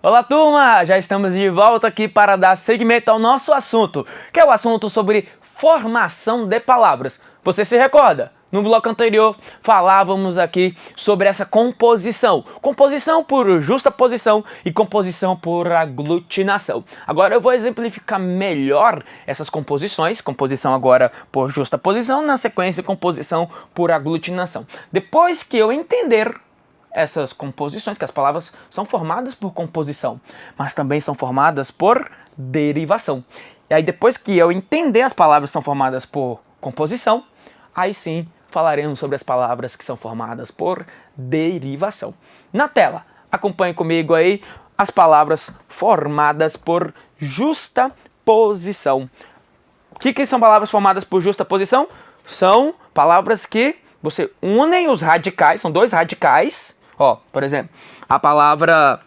Olá, turma! Já estamos de volta aqui para dar seguimento ao nosso assunto, que é o assunto sobre formação de palavras. Você se recorda? No bloco anterior, falávamos aqui sobre essa composição. Composição por justaposição e composição por aglutinação. Agora eu vou exemplificar melhor essas composições. Composição agora por justaposição, na sequência composição por aglutinação. Depois que eu entender essas composições, que as palavras são formadas por composição, mas também são formadas por derivação. E aí depois que eu entender as palavras que são formadas por composição, aí sim falaremos sobre as palavras que são formadas por derivação. Na tela, acompanhe comigo aí as palavras formadas por justaposição. O que são palavras formadas por justaposição? São palavras que você unem os radicais, são dois radicais. Ó, por exemplo, a palavra...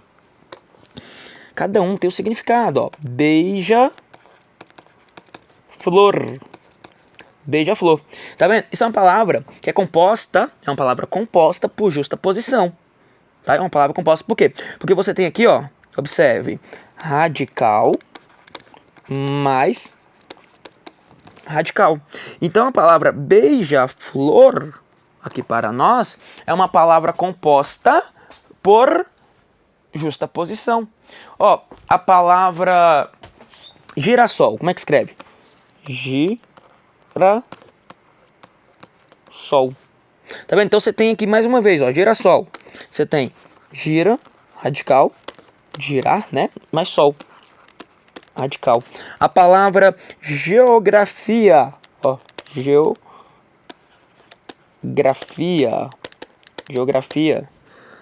Cada um tem o significado, ó. Beija-flor. Beija-flor. Tá vendo? Isso é uma palavra que é composta, é uma palavra composta por justaposição. Tá? É uma palavra composta por quê? Porque você tem aqui, ó, observe, radical mais radical. Então a palavra beija-flor, aqui para nós, é uma palavra composta por justaposição. Ó, a palavra girassol, como é que escreve? Girassol. Tá vendo? Então você tem aqui mais uma vez, ó, girassol. Você tem gira, radical, girar, né? Mais sol, radical. A palavra geografia, ó, geografia.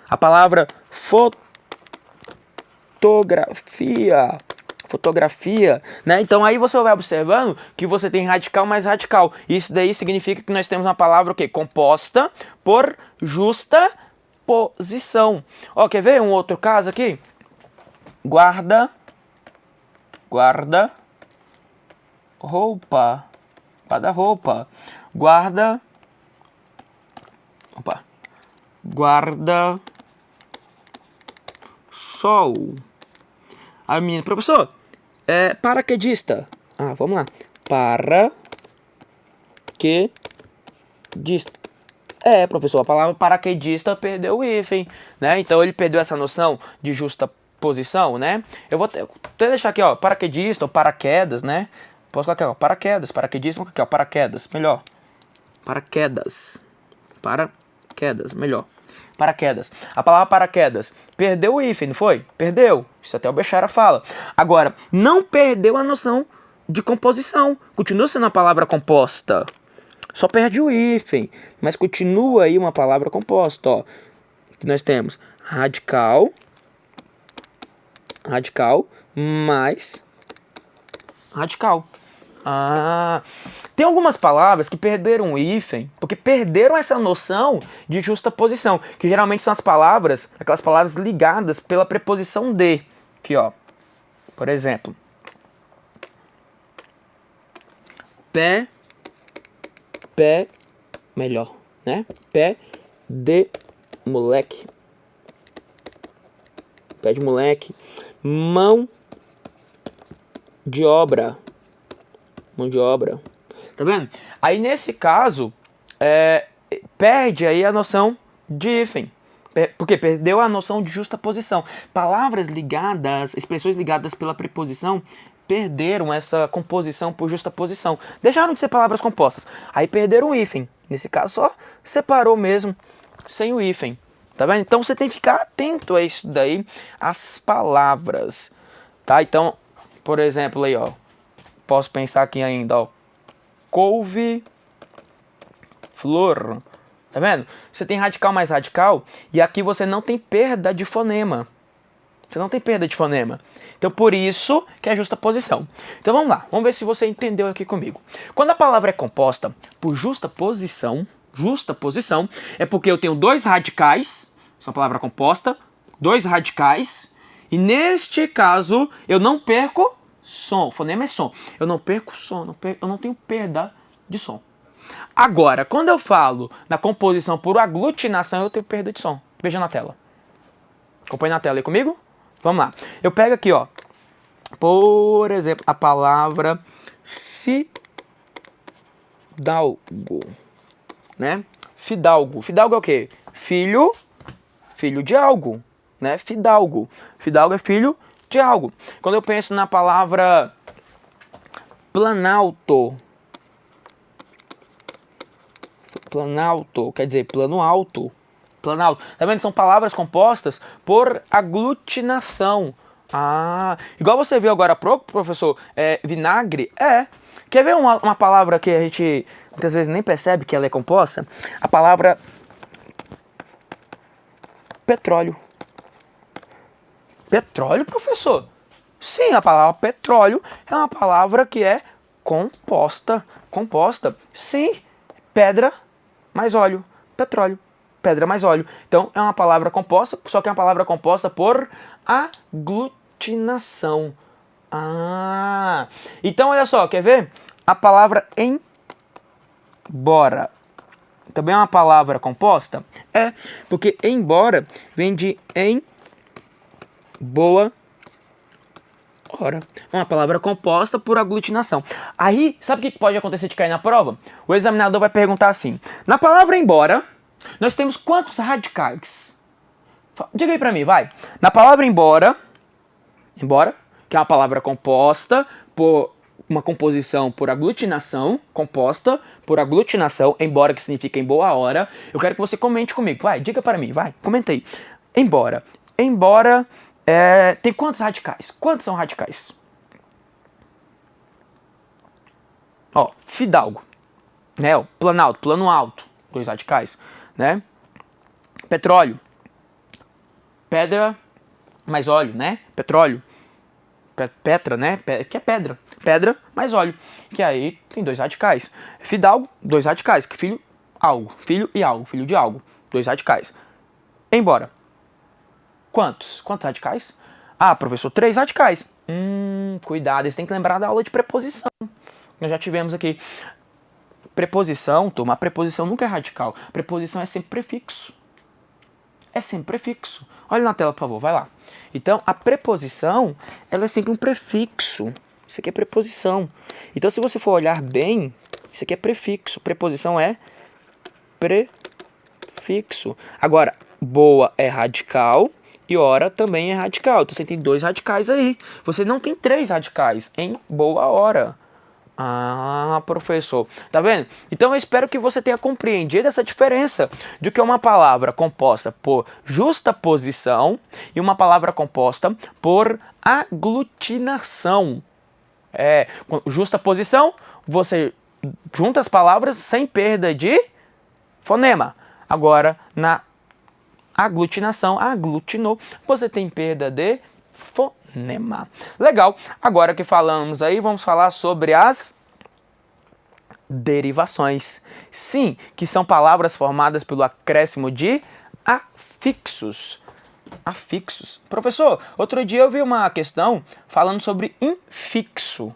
A palavra fotografia, né? Então aí você vai observando que você tem radical mais radical. Isso daí significa que nós temos uma palavra o quê? Composta por justaposição. Ó, quer ver um outro caso aqui? Guarda-roupa. Guarda-sol. A menina, professor, paraquedista. Ah, vamos lá. Paraquedista. Professor, a palavra paraquedista perdeu o hífen, né? Então ele perdeu essa noção de justaposição, né? Eu vou até deixar aqui, ó, paraquedista ou paraquedas, né? Posso colocar, ó, paraquedas, paraquedista, vamos colocar, ó, paraquedas, melhor. Paraquedas, melhor. Paraquedas. A palavra paraquedas perdeu o hífen, não foi? Perdeu. Isso até o Bechara fala. Agora, não perdeu a noção de composição. Continua sendo uma palavra composta. Só perde o hífen, mas continua aí uma palavra composta, ó. Que nós temos radical mais radical. Tem algumas palavras que perderam o hífen, porque perderam essa noção de justaposição, que geralmente são aquelas palavras ligadas pela preposição de. Aqui, ó. Por exemplo, pé, melhor, né? Pé de moleque. Pé de moleque. Mão de obra. Tá vendo? Aí nesse caso, perde aí a noção de hífen. Porque perdeu a noção de justaposição. Palavras ligadas, expressões ligadas pela preposição, perderam essa composição por justaposição. Deixaram de ser palavras compostas. Aí perderam o hífen. Nesse caso só separou mesmo, sem o hífen. Tá vendo? Então você tem que ficar atento a isso daí, as palavras. Tá? Então, por exemplo, aí, ó. Posso pensar aqui ainda, ó. Couve, flor. Tá vendo? Você tem radical mais radical e aqui você não tem perda de fonema. Então, por isso que é justaposição. Então, vamos lá. Vamos ver se você entendeu aqui comigo. Quando a palavra é composta por justaposição, é porque eu tenho dois radicais, essa palavra composta, dois radicais, e neste caso eu não perco som, fonema é som. Eu não perco som, eu não tenho perda de som. Agora, quando eu falo na composição por aglutinação, eu tenho perda de som. Veja na tela. Acompanhe na tela aí comigo. Vamos lá. Eu pego aqui, ó. Por exemplo, a palavra fidalgo, né? Fidalgo. Fidalgo é o quê? Filho de algo, né? Fidalgo. Fidalgo é filho de algo. Quando eu penso na palavra planalto, planalto, quer dizer, plano alto. Planalto. Tá vendo? São palavras compostas por aglutinação. Ah, igual você viu agora há pouco, professor, vinagre. Quer ver uma palavra que a gente muitas vezes nem percebe que ela é composta? A palavra petróleo. Petróleo, professor? Sim, a palavra petróleo é uma palavra que é composta. Composta. Sim, pedra mais óleo. Petróleo. Pedra mais óleo. Então é uma palavra composta, só que é uma palavra composta por aglutinação. Ah, então olha só, quer ver? A palavra embora também é uma palavra composta? É, porque embora vem de em boa hora. É uma palavra composta por aglutinação. Aí, sabe o que pode acontecer de cair na prova? O examinador vai perguntar assim: na palavra embora, nós temos quantos radicais? Diga aí pra mim, vai. Na palavra embora, que é uma palavra composta por uma composição por aglutinação, composta por aglutinação, embora que significa em boa hora, eu quero que você comente comigo. Vai, diga para mim, vai, comenta aí. Embora. Embora tem quantos radicais? Quantos são radicais? Ó, fidalgo, né? O planalto, plano alto, 2 radicais, né? Petróleo, pedra mais óleo, né? Petróleo, Petra, né? Que é pedra. Pedra mais óleo. Que aí tem 2 radicais. Fidalgo, 2 radicais. Que filho, algo. Filho e algo. Filho de algo. 2 radicais. Embora. Quantos? Quantos radicais? Ah, professor, 3 radicais. Cuidado, você tem que lembrar da aula de preposição. Nós já tivemos aqui. Preposição, turma, a preposição nunca é radical. Preposição é sempre prefixo. É sempre prefixo. Olha na tela, por favor, vai lá. Então, a preposição, ela é sempre um prefixo. Isso aqui é preposição. Então, se você for olhar bem, isso aqui é prefixo. Preposição é prefixo. Agora, boa é radical e hora também é radical. Então, você tem 2 radicais aí. Você não tem 3 radicais em boa hora. Ah, professor, tá vendo? Então eu espero que você tenha compreendido essa diferença de que é uma palavra composta por justaposição e uma palavra composta por aglutinação. Justaposição, você junta as palavras sem perda de fonema. Agora, na aglutinação, aglutinou, você tem perda de fonema. Legal, agora que falamos aí, vamos falar sobre as derivações. Sim, que são palavras formadas pelo acréscimo de afixos. Afixos. Professor, outro dia eu vi uma questão falando sobre infixo.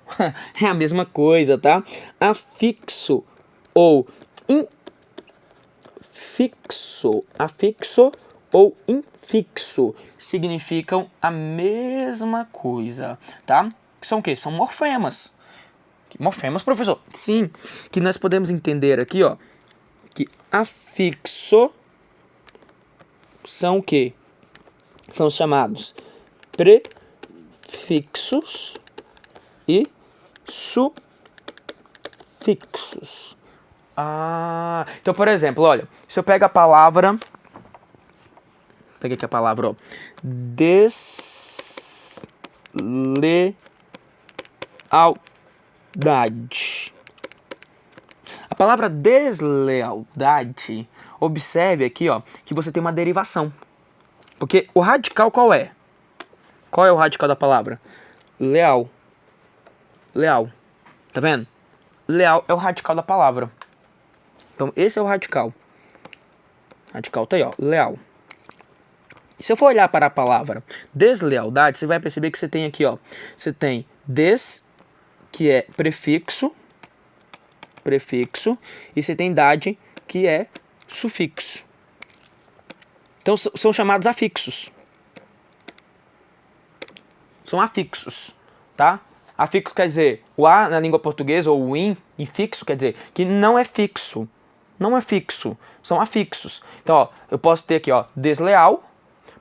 É a mesma coisa, tá? Afixo ou infixo. Afixo ou infixo significam a mesma coisa, tá? São o quê? São morfemas. Morfemas, professor? Sim, que nós podemos entender aqui, ó, que afixo são o quê? São os chamados prefixos e sufixos. Ah, então, por exemplo, olha, se eu pego a palavra... Peguei aqui a palavra, ó. Deslealdade. A palavra deslealdade, observe aqui, ó, que você tem uma derivação. Porque o radical qual é? Qual é o radical da palavra? Leal. Leal. Tá vendo? Leal é o radical da palavra. Então, esse é o radical. O radical tá aí, ó. Leal. Se eu for olhar para a palavra deslealdade, você vai perceber que você tem aqui, ó, você tem des, que é prefixo, e você tem dade, que é sufixo. Então, são chamados afixos. são afixos, tá? Afixo quer dizer, o A na língua portuguesa, ou o IN, infixo, quer dizer que não é fixo. Não é fixo, são afixos. Então, ó, eu posso ter aqui, ó, desleal,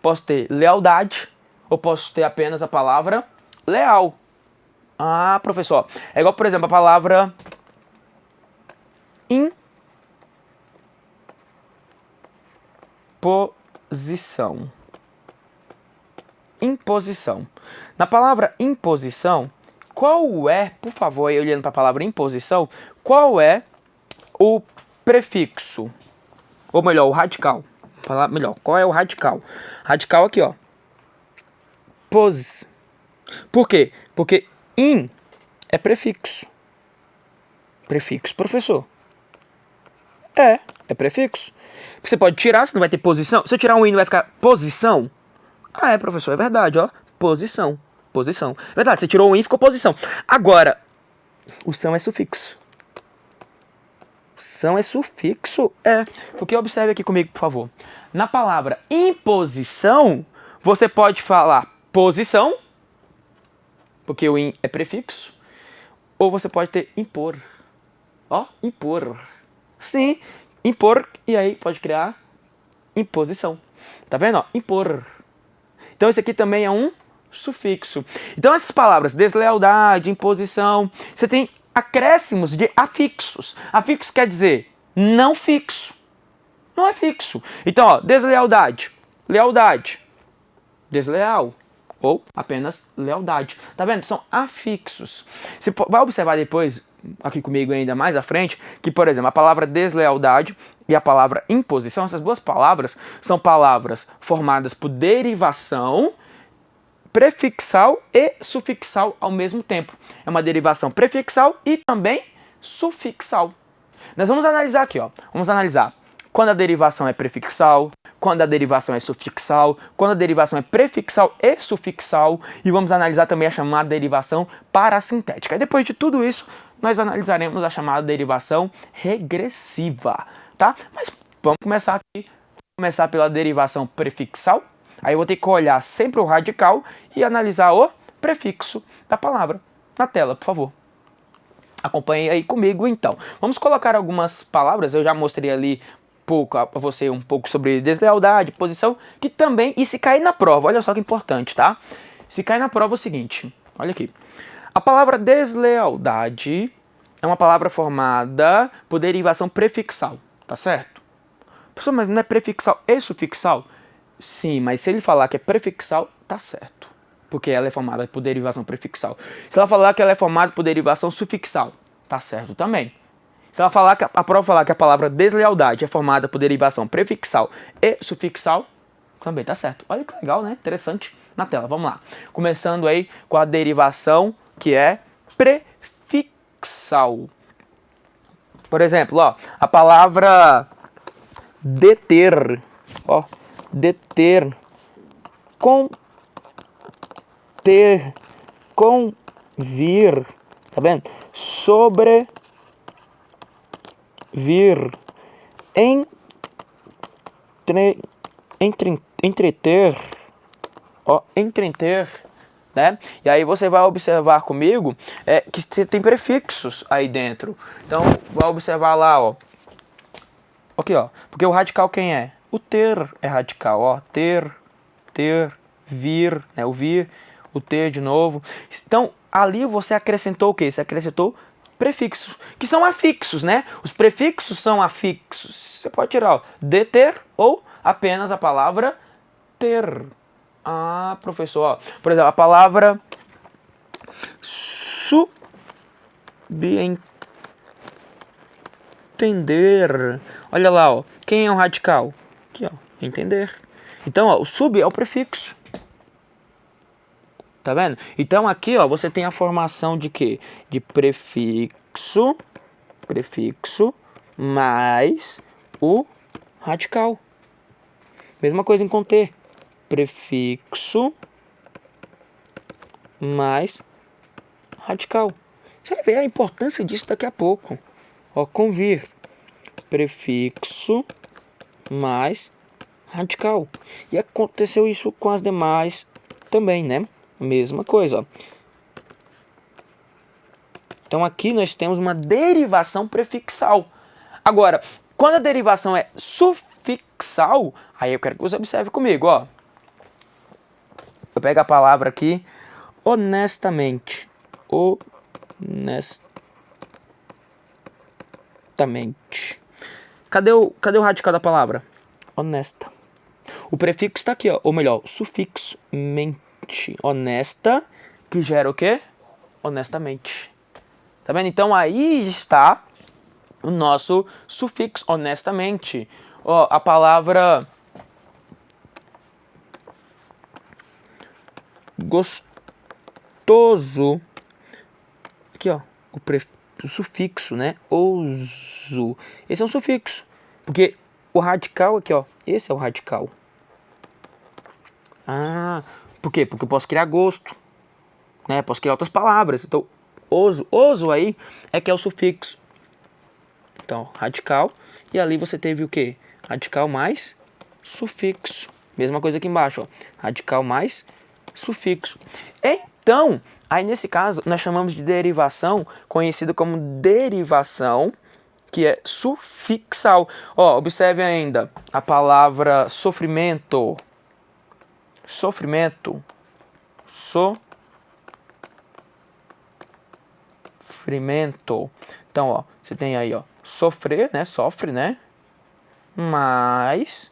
posso ter lealdade, ou posso ter apenas a palavra leal. Ah, professor, é igual, por exemplo, a palavra imposição. Imposição. Na palavra imposição, qual é, por favor, aí olhando para a palavra imposição, qual é o prefixo? Ou melhor, o radical. Falar melhor, qual é o radical? Radical aqui, ó. Pos. Por quê? Porque in é prefixo. Prefixo, professor. É prefixo. Você pode tirar, você não vai ter posição. Se eu tirar um in, vai ficar posição? Ah, é, professor, é verdade, ó. Posição. Posição. Verdade, você tirou o in e ficou posição. Agora, o são é sufixo. São é sufixo? É. Porque observe aqui comigo, por favor. Na palavra imposição, você pode falar posição, porque o in é prefixo, ou você pode ter impor. Ó, impor. Sim, impor, e aí pode criar imposição. Tá vendo? Ó, impor. Então esse aqui também é um sufixo. Então essas palavras, deslealdade, imposição, você tem acréscimos de afixos. Afixo quer dizer não fixo. Não é fixo. Então, ó, deslealdade, lealdade, desleal ou apenas lealdade. Tá vendo? São afixos. Você vai observar depois, aqui comigo ainda mais à frente, que, por exemplo, a palavra deslealdade e a palavra imposição, essas duas palavras são palavras formadas por derivação prefixal e sufixal ao mesmo tempo. É uma derivação prefixal e também sufixal. Nós vamos analisar aqui, ó. Vamos analisar quando a derivação é prefixal, quando a derivação é sufixal, quando a derivação é prefixal e sufixal, e vamos analisar também a chamada derivação parassintética. E depois de tudo isso, nós analisaremos a chamada derivação regressiva, tá? Mas vamos começar aqui, começar pela derivação prefixal. Aí eu vou ter que olhar sempre o radical e analisar o prefixo da palavra. Na tela, por favor. Acompanhe aí comigo, então. Vamos colocar algumas palavras, eu já mostrei ali a você um pouco sobre deslealdade, posição, que também, e se cair na prova, olha só que importante, tá? Se cair na prova é o seguinte, olha aqui. A palavra deslealdade é uma palavra formada por derivação prefixal, tá certo? Professor, mas não é prefixal e sufixal? Sim, mas se ele falar que é prefixal, tá certo. Porque ela é formada por derivação prefixal. Se ela falar que ela é formada por derivação sufixal, tá certo também. Se ela falar que a prova falar que a palavra deslealdade é formada por derivação prefixal e sufixal, também tá certo. Olha que legal, né? Interessante. Na tela, vamos lá. Começando aí com a derivação que é prefixal. Por exemplo, ó, a palavra deter, ó, deter, conter, convir, tá vendo? Sobrevir, entreter, ó, entreter, né? E aí você vai observar comigo que tem prefixos aí dentro. Então, vai observar lá, ó. Aqui, ó. Porque o radical quem é? O ter é radical, ó. Ter, vir, né? O vir, o ter de novo. Então, ali você acrescentou o quê? Você acrescentou prefixos, que são afixos, né? Os prefixos são afixos. Você pode tirar, ó, deter ou apenas a palavra ter. Ah, professor, ó. Por exemplo, a palavra subentender. Olha lá, ó. Quem é o radical? Aqui, ó. Entender. Então, ó, o sub é o prefixo. Tá vendo? Então, aqui, ó, você tem a formação de quê? De prefixo mais o radical. Mesma coisa em conter. Prefixo mais radical. Você vai ver a importância disso daqui a pouco. Ó, convir. Prefixo mais radical. E aconteceu isso com as demais também, né? Mesma coisa, ó. Então aqui nós temos uma derivação prefixal. Agora, quando a derivação é sufixal, aí eu quero que você observe comigo, ó. Eu pego a palavra aqui, honestamente. Honestamente. Cadê o radical da palavra? Honesta. O prefixo está aqui, ó. Ou melhor, o sufixo mente. Honesta, que gera o quê? Honestamente. Tá vendo? Então aí está o nosso sufixo, honestamente. Ó, a palavra gostoso. Aqui, ó. O sufixo, né? Ouso. Esse é um sufixo. Porque o radical aqui, ó. Esse é o radical. Ah, por quê? Porque eu posso criar gosto, né? Posso criar outras palavras. Então, oso aí é que é o sufixo. Então, radical. E ali você teve o quê? Radical mais sufixo. Mesma coisa aqui embaixo, ó. Radical mais sufixo. Então, aí nesse caso, nós chamamos de derivação, conhecida como derivação, que é sufixal. Ó, observe ainda a palavra sofrimento. Sofrimento. Sofrimento. Então, ó, você tem aí, ó, sofrer, né? Sofre, né? Mais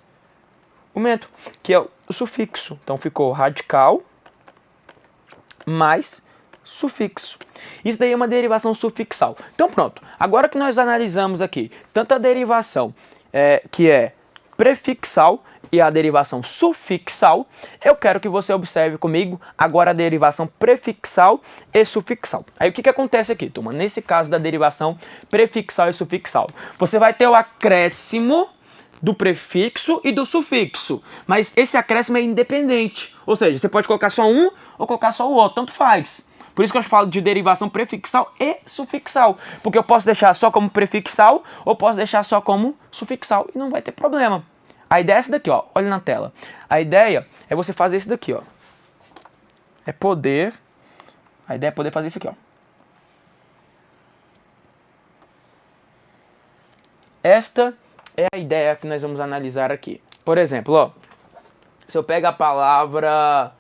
o mento, que é o sufixo. Então, ficou radical mais sufixo. Isso daí é uma derivação sufixal. Então, pronto. Agora que nós analisamos aqui tanto a derivação que é prefixal e a derivação sufixal, eu quero que você observe comigo agora a derivação prefixal e sufixal. Aí o que acontece aqui, turma? Nesse caso da derivação prefixal e sufixal, você vai ter o acréscimo do prefixo e do sufixo, mas esse acréscimo é independente, ou seja, você pode colocar só um ou colocar só o outro, tanto faz. Por isso que eu falo de derivação prefixal e sufixal, porque eu posso deixar só como prefixal ou posso deixar só como sufixal e não vai ter problema. A ideia é essa daqui, ó. Olha na tela. A ideia é você fazer isso daqui, ó. A ideia é poder fazer isso aqui, ó. Esta é a ideia que nós vamos analisar aqui. Por exemplo, ó. Se eu pego a palavra...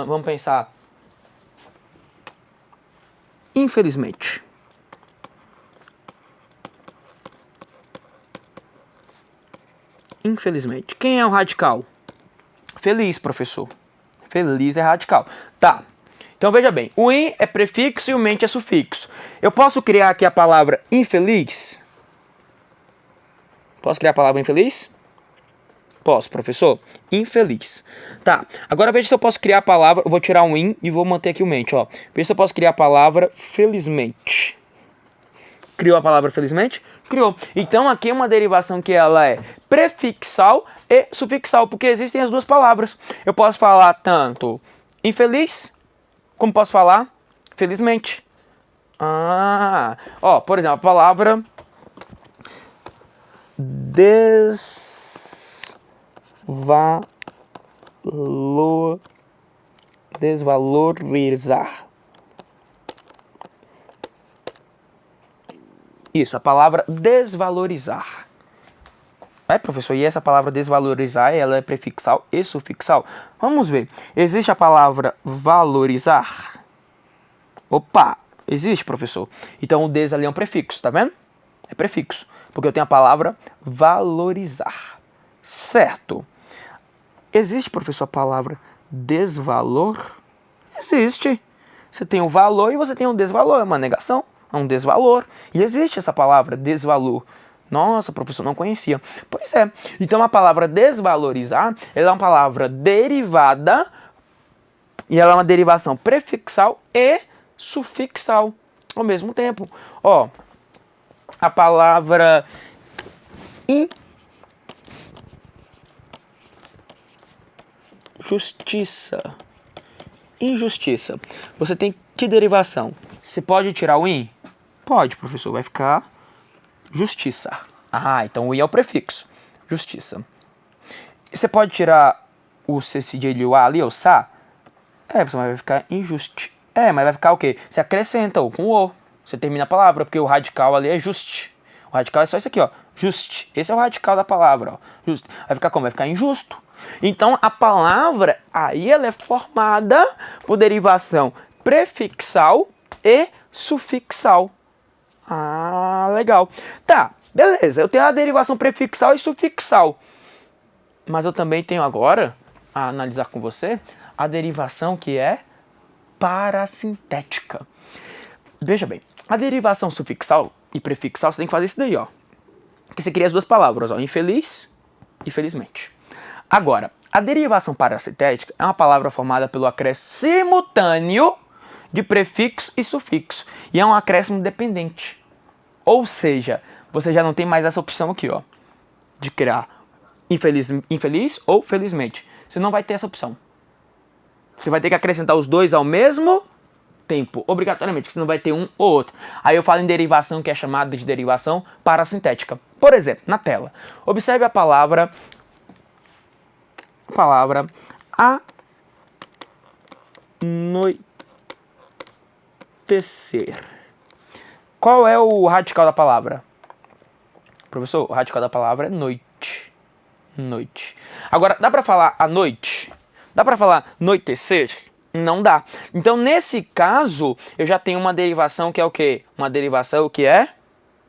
vamos pensar... Infelizmente. Infelizmente. Quem é o radical? Feliz, professor. Feliz é radical. Tá. Então veja bem. O in é prefixo e o mente é sufixo. Eu posso criar aqui a palavra infeliz? Posso criar a palavra infeliz? Posso, professor. Infeliz. Tá. Agora veja se eu posso criar a palavra... Eu vou tirar um in e vou manter aqui o mente, ó. Veja se eu posso criar a palavra felizmente. Criou a palavra felizmente? Criou. Então aqui é uma derivação que ela é prefixal e sufixal, porque existem as duas palavras. Eu posso falar tanto infeliz, como posso falar felizmente. Ó, por exemplo, a palavra desvalorizar. Isso, a palavra desvalorizar. Professor, e essa palavra desvalorizar, ela é prefixal e sufixal? Vamos ver. Existe a palavra valorizar? Opa, existe, professor. Então o des ali é um prefixo, tá vendo? É prefixo, porque eu tenho a palavra valorizar. Certo. Existe, professor, a palavra desvalor? Existe. Você tem o valor e você tem o desvalor, é uma negação. É um desvalor. E existe essa palavra, desvalor. Nossa, professor, não conhecia. Pois é. Então a palavra desvalorizar, ela é uma palavra derivada e ela é uma derivação prefixal e sufixal ao mesmo tempo. Ó, a palavra injustiça. Injustiça. Você tem que derivação? Você pode tirar o in? Pode, professor. Vai ficar justiça. Então o i é o prefixo. Justiça. Você pode tirar o c cedilho a ali, o sa? Pessoal, mas vai ficar injuste. Mas vai ficar o quê? Você acrescenta com o. Você termina a palavra, porque o radical ali é juste. O radical é só isso aqui, ó. Juste. Esse é o radical da palavra, ó. Juste. Vai ficar como? Vai ficar injusto. Então, a palavra, aí ela é formada por derivação prefixal e sufixal. Ah, legal. Tá, beleza. Eu tenho a derivação prefixal e sufixal. Mas eu também tenho agora, a analisar com você, a derivação que é parasintética. Veja bem, a derivação sufixal e prefixal, você tem que fazer isso daí, ó. Que você cria as duas palavras, ó, infeliz e felizmente. Agora, a derivação parasintética é uma palavra formada pelo acréscimo simultâneo de prefixo e sufixo. E é um acréscimo dependente. Ou seja, você já não tem mais essa opção aqui, ó, de criar infeliz ou felizmente. Você não vai ter essa opção. Você vai ter que acrescentar os dois ao mesmo tempo, obrigatoriamente, porque você não vai ter um ou outro. Aí eu falo em derivação, que é chamada de derivação parasintética. Por exemplo, na tela, observe a palavra anoitecer. Qual é o radical da palavra? Professor, o radical da palavra é noite. Noite. Agora, dá pra falar à noite? Dá pra falar noitecer? Não dá. Então, nesse caso, eu já tenho uma derivação que é o quê? Uma derivação que é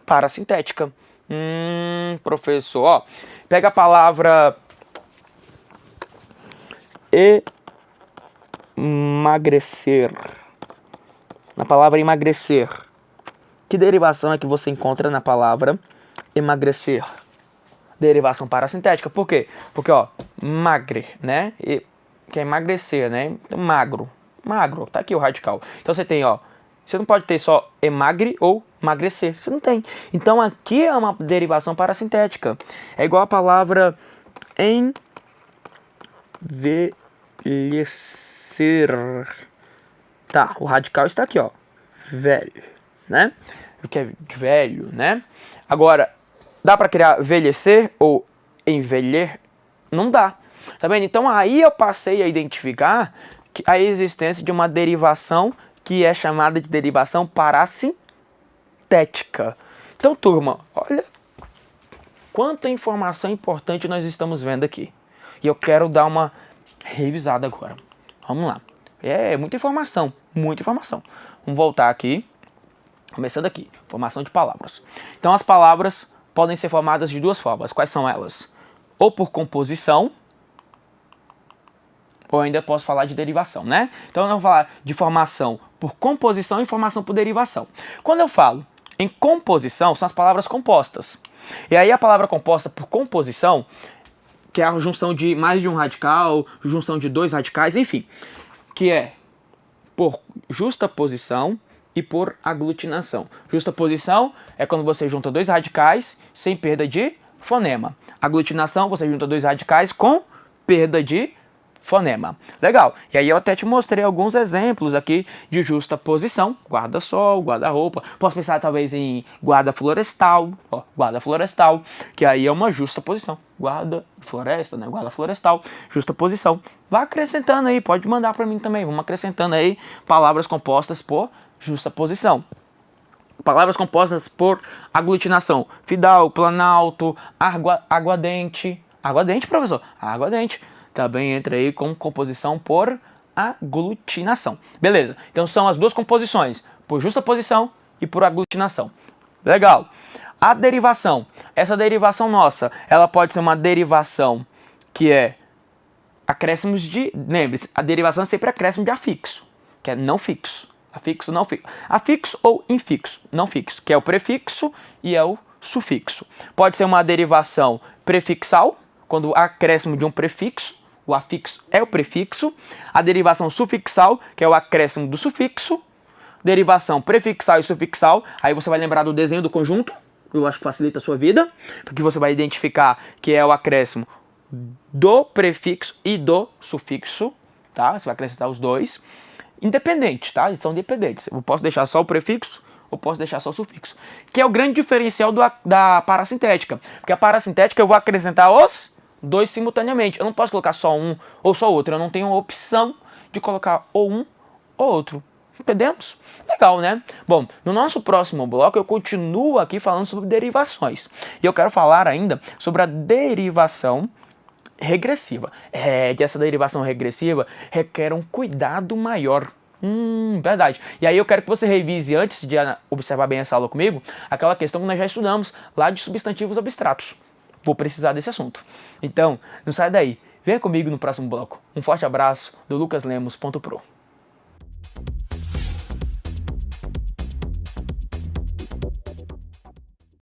parasintética. Professor, ó. Pega a palavra emagrecer. Na palavra emagrecer. Que derivação é que você encontra na palavra emagrecer? Derivação parasintética. Por quê? Porque, ó, magre, né? Que é emagrecer, né? Então, magro. Magro. Tá aqui o radical. Então, você tem, ó. Você não pode ter só emagre ou emagrecer. Você não tem. Então, aqui é uma derivação parasintética. É igual a palavra envelhecer. Tá, o radical está aqui, ó. Velho, né? O que é velho, né? Agora, dá para criar envelhecer ou envelher? Não dá. Tá vendo? Então aí eu passei a identificar a existência de uma derivação que é chamada de derivação parasintética. Então, turma, olha quanta informação importante nós estamos vendo aqui. E eu quero dar uma revisada agora. Vamos lá. É muita informação, muita informação. Vamos voltar aqui. Começando aqui, formação de palavras. Então, as palavras podem ser formadas de duas formas. Quais são elas? Ou por composição, ou ainda posso falar de derivação, né? Então, eu vou falar de formação por composição e formação por derivação. Quando eu falo em composição, são as palavras compostas. E aí, a palavra composta por composição, que é a junção de mais de um radical, junção de dois radicais, enfim, que é por justaposição e por aglutinação. Justaposição é quando você junta dois radicais sem perda de fonema. Aglutinação, você junta dois radicais com perda de fonema. Legal. E aí eu até te mostrei alguns exemplos aqui de justaposição. Guarda-sol, guarda-roupa. Posso pensar talvez em guarda-florestal. Ó, guarda-florestal, que aí é uma justaposição. Guarda-floresta, né? Guarda-florestal, justaposição. Vá acrescentando aí, pode mandar para mim também. Vamos acrescentando aí palavras compostas por justaposição. Palavras compostas por aglutinação. Fidal, planalto, aguardente. Aguardente, professor? Aguardente. Também entra aí com composição por aglutinação. Beleza. Então são as duas composições, por justaposição e por aglutinação. Legal. A derivação. Essa derivação nossa, ela pode ser uma derivação que é acréscimos de... Lembre-se, a derivação é sempre acréscimo de afixo, que é não fixo. Afixo, não fixo. Afixo ou infixo, não fixo, que é o prefixo e é o sufixo. Pode ser uma derivação prefixal, quando há acréscimo de um prefixo, o afixo é o prefixo. A derivação sufixal, que é o acréscimo do sufixo. Derivação prefixal e sufixal, aí você vai lembrar do desenho do conjunto, eu acho que facilita a sua vida, porque você vai identificar que é o acréscimo do prefixo e do sufixo, tá? Você vai acrescentar os dois. Independente, tá? Eles são independentes. Eu posso deixar só o prefixo ou posso deixar só o sufixo. Que é o grande diferencial da parasintética. Porque a parasintética eu vou acrescentar os dois simultaneamente. Eu não posso colocar só um ou só outro. Eu não tenho opção de colocar ou um ou outro. Entendemos? Legal, né? Bom, no nosso próximo bloco eu continuo aqui falando sobre derivações. E eu quero falar ainda sobre a derivação regressiva. Que essa derivação regressiva requer um cuidado maior. Verdade. E aí eu quero que você revise, antes de observar bem essa aula comigo, aquela questão que nós já estudamos lá de substantivos abstratos. Vou precisar desse assunto. Então, não sai daí. Venha comigo no próximo bloco. Um forte abraço do lucas lemos.pro.